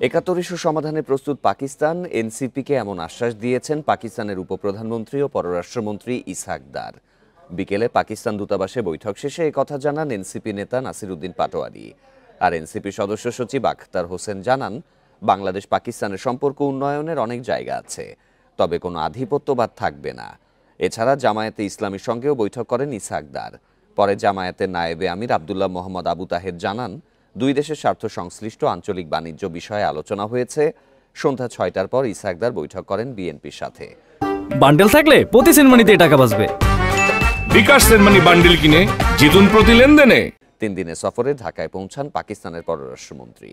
৭১ issue সমাধানে প্রস্তুত পাকিস্তান। এনসিপিকে এমন আশ্বাস দিয়েছেন পাকিস্তানের উপপ্রধানমন্ত্রী ও পররাষ্ট্রমন্ত্রী ইসহাক দার। বিকেলে পাকিস্তান দূতাবাসে বৈঠক শেষে একথা জানান এনসিপি নেতা নাসির উদ্দিন পাটোয়ারি। আর এনসিপি সদস্য সচিব আখতার হোসেন জানান, বাংলাদেশ পাকিস্তানের সম্পর্ক উন্নয়নের অনেক জায়গা আছে, তবে কোনো আধিপত্যবাদ থাকবে না। এছাড়া জামায়াতে ইসলামীর সঙ্গেও বৈঠক করেন ইসহাক দার। পরে জামায়াতের নায়েবে আমির আবদুল্লাহ মোহাম্মদ আবু তাহের জানান, দুই দেশের স্বার্থ সংশ্লিষ্ট আঞ্চলিক বাণিজ্য বিষয়ে আলোচনা হয়েছে। সন্ধ্যা ৬টার পর ইসহাক দার বৈঠক করেন বিএনপির সাথে। বান্ডেল থাকলে প্রতি সেনমানিতে টাকা বাঁচবে। বিকাশ সেনমানি বান্ডেল কিনে জিতুন প্রতি লেনদেনে। ৩ দিনের সফরে ঢাকায় পৌঁছান পাকিস্তানের পররাষ্ট্রমন্ত্রী।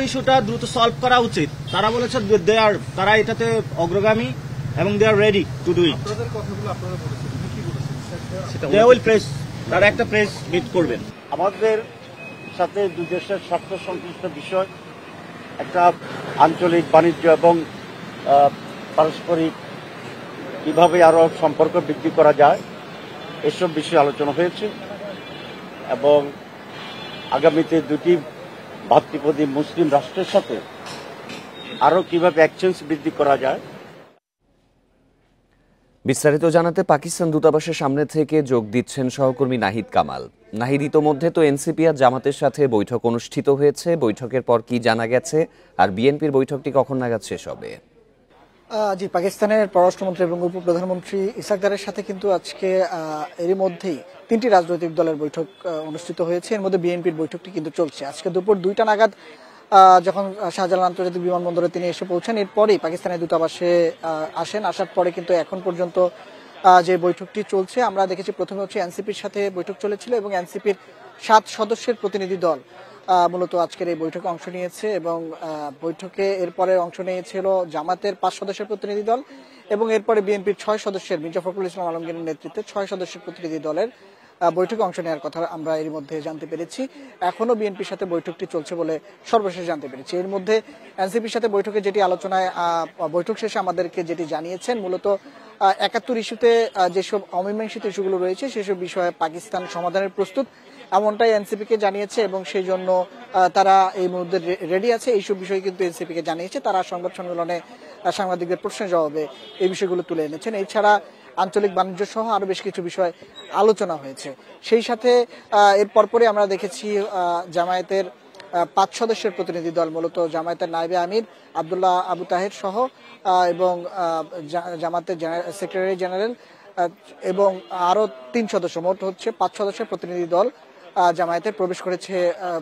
ইস্যুটা দ্রুত সলভ করা উচিত। তারা বলেছে তারা এটাতে অগ্রগামী এবং দে আর রেডি টু ডু ইট। তারা একটা প্রেস মিট করবেন। আমাদের সাথে দুই দেশের স্বার্থ সংশ্লিষ্ট বিষয়, একটা আঞ্চলিক বাণিজ্য এবং পারস্পরিক কিভাবে আরো সম্পর্ক বৃদ্ধি করা যায়, এসব বিষয়ে আলোচনা হয়েছে এবং আগামীতে দুটি ভাতৃপ্রতিম মুসলিম রাষ্ট্রের সাথে আরো কিভাবে এক্সচেঞ্জ বৃদ্ধি করা যায়। বিস্তারিত জানাতে পাকিস্তান দূতাবাসের সামনে থেকে যোগ দিচ্ছেন সহকর্মী নাহিদ কামাল। নাহিদ, ইতোমধ্যে তো এনসিপি আর জামাতের সাথে বৈঠক অনুষ্ঠিত হয়েছে, বৈঠকের পর কি জানা গেছে আর বিএনপির বৈঠকটি কখন নাগাদ শেষ হবে? জি, পাকিস্তানের পররাষ্ট্রমন্ত্রী এবং উপপ্রধানমন্ত্রী ইসহাক দারের সাথে কিন্তু আজকে এরই মধ্যেই 3টি রাজনৈতিক দলের বৈঠক অনুষ্ঠিত হয়েছে। এর মধ্যে বিএনপির বৈঠকটি কিন্তু চলছে। আজকে দুপুর 2টা নাগাদ যখন শাহজালাল আন্তর্জাতিক বিমানবন্দরে তিনি এসে পৌঁছান, এরপরেই পাকিস্তানের দূতাবাসে আসেন। আসার পরে কিন্তু এখন পর্যন্ত যে বৈঠকটি চলছে, আমরা দেখেছি প্রথমে হচ্ছে এনসিপির সাথে বৈঠক চলেছিল এবং এনসিপির 7 সদস্যের প্রতিনিধি দল মূলত আজকের এই বৈঠকে অংশ নিয়েছে এবং বৈঠকে এরপরে অংশ নিয়েছিল জামাতের 5 সদস্যের প্রতিনিধি দল এবং এরপরে বিএনপির 6 সদস্যের, মির্জা ফখরুল ইসলাম আলমগীরের নেতৃত্বে 6 সদস্যের প্রতিনিধি দলের বৈঠকে অংশ নেওয়ার কথা আমরা এর মধ্যে জানতে পেরেছি। এখনো বিএনপির সাথে বৈঠকটি চলছে বলে সর্বশেষ জানতে পেরেছি। এর মধ্যে এনসিপির সাথে বৈঠকে যেটি আলোচনায় বৈঠক শেষে আমাদেরকে যেটি জানিয়েছেন, মূলত ৭১ ইস্যুতে যেসব অমীমাংসিত ইস্যুগুলো রয়েছে সেসব বিষয়ে পাকিস্তান সমাধানের প্রস্তুত, এমনটাই এনসিপিকে জানিয়েছে এবং সেই জন্য তারা এই মুহূর্তে রেডি আছে। এইসব বিষয় কিন্তু এনসিপিকে জানিয়েছে। তারা সংবাদ সম্মেলনে সাংবাদিকদের প্রশ্নের জবাবে এই বিষয়গুলো তুলে এনেছেন। এছাড়া আঞ্চলিক বাণিজ্য সহ আরো বেশ কিছু বিষয় আলোচনা হয়েছে। সেই সাথে এর পরপরই আমরা দেখেছি জামায়াতের 5 সদস্যের প্রতিনিধি দল, মূলত জামায়াতের নায়েবে আমির আবদুল্লাহ আবু তাহের সহ এবং জামাতের সেক্রেটারি জেনারেল এবং আরো 3 সদস্য, মোট হচ্ছে 5 সদস্যের প্রতিনিধি দল জামায়াতে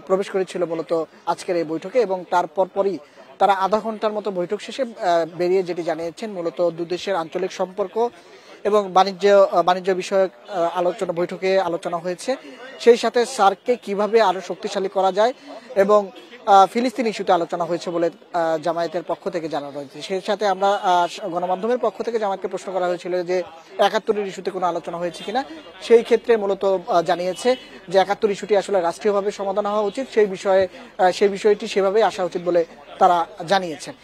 প্রবেশ করেছিল মূলত আজকের এই বৈঠকে এবং তার পরপরই তারা আধা ঘন্টার মতো বৈঠক শেষে বেরিয়ে যেটি জানিয়েছেন, মূলত দুই দেশের আঞ্চলিক সম্পর্ক এবং বাণিজ্য বিষয়ক বৈঠকে আলোচনা হয়েছে। সেই সাথে সার্ককে কিভাবে আরো শক্তিশালী করা যায় এবং ফিলিস্তিন ইস্যুতে আলোচনা হয়েছে বলে জামায়াতের পক্ষ থেকে জানানো হয়েছে। সেই সাথে আমরা গণমাধ্যমের পক্ষ থেকে জামায়াতকে প্রশ্ন করা হয়েছিল যে ৭১ ইস্যুতে কোনো আলোচনা হয়েছে কিনা। সেই ক্ষেত্রে মূলত জানিয়েছে যে ৭১ ইস্যুটি আসলে রাষ্ট্রীয়ভাবে সমাধান হওয়া উচিত, সেই বিষয়টি সেভাবেই আসা উচিত বলে তারা জানিয়েছেন।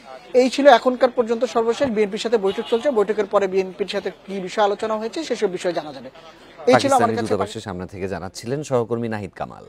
এই ছিল এখনকার পর্যন্ত সর্বশেষ। বিএনপির সাথে বৈঠক চলছে, বৈঠকের পরে বিএনপির সাথে কি বিষয় আলোচনা হয়েছে সেসব বিষয়ে জানা যাবে। এই ছিল আমার কাছে। দূতাবাসের সামনে থেকে জানাচ্ছিলেন সহকর্মী নাহিদ কামাল।